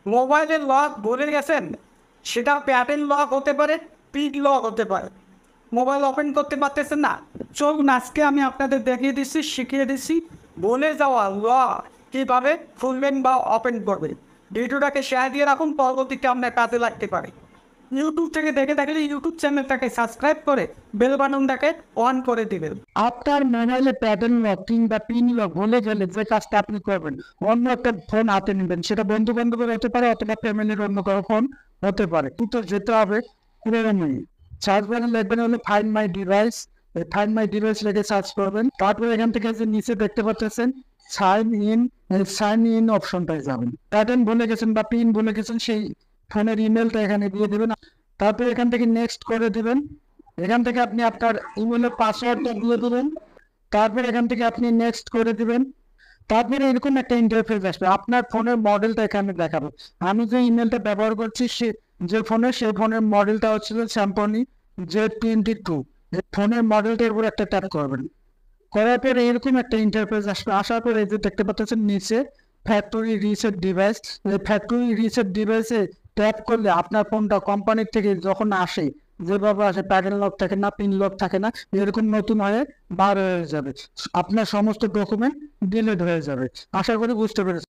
মোবাইলের লক ভুলে গেছেন, সেটা প্যাটার্ন লক হতে পারে, পিন লক হতে পারে। মোবাইল ওপেন করতে পারতেছেন না, চলুন আজকে আমি আপনাদের দেখিয়ে দিচ্ছি, শিখিয়ে দিচ্ছি ভুলে যাওয়া লক কীভাবে খুলবেন বা ওপেন করবেন। ভিডিওটাকে শেয়ার দিয়ে রাখুন, পরবর্তীতে আপনার কাজে লাগতে পারে। ইউটিউব থেকে দেখে থাকলে ইউটিউব চ্যানেলটাকে সাবস্ক্রাইব করে বেল বাটনটাকে অন করে দিবেন। আপনার মোবাইলে প্যাটার্ন লক কিংবা পিন লক ভুলে গেলে যে কাজটা আপনি করবেন, অন্য একটা ফোন হাতে নেবেন, সেটা বন্ধু বান্ধবের হতে পারে অথবা ফ্যামিলির অন্য কারো ফোন হতে পারে, কিন্তু যেতে হবে পুরোনো। সার্চ বারে লিখবেন হলো find my device. Find my device লিখে সার্চ করবেন, তারপরে এখান থেকে যে নিচে দেখতে পাচ্ছেন সাইন ইন, সাইন ইন অপশনটায় যাবেন। প্যাটার্ন ভুলে গেছেন বা পিন ভুলে গেছেন, সেই ফোনের ইমেলটা এখানে দিয়ে দেবেন। তারপরে এখান থেকে নেক্সট করে দেবেন। এখান থেকে আপনি আপনার ইমেলের পাসওয়ার্ডটা দিয়ে দেবেন। তারপরে এখান থেকে আপনি নেক্সট করে দিবেন। তারপরে এরকম একটা ইন্টারফেস আসবে, আপনার ফোনের মডেলটা এখানে দেখাবে। আমি যে ইমেলটা ব্যবহার করছি সে যে ফোনে, সেই ফোনের মডেলটা হচ্ছিল স্যামসং Z22। এই ফোনের মডেলটার উপর একটা ট্যাপ করবেন। করার পরে এরকম একটা ইন্টারফেস আসবে। আসার পরে এই যে দেখতে পাচ্ছেন নিচে ফ্যাক্টরি রিসেট ডিভাইস, এই ফ্যাক্টরি রিসেট ডিভাইসে ট্যাপ করলে আপনার ফোনটা কোম্পানির থেকে যখন আসে, যেভাবে আসে প্যাটার্ন লক থাকে না, পিন লক থাকে না, এরকম নতুন হয়ে বার হয়ে যাবে। আপনার সমস্ত ডকুমেন্ট ডিলিট হয়ে যাবে। আশা করি বুঝতে পেরেছেন।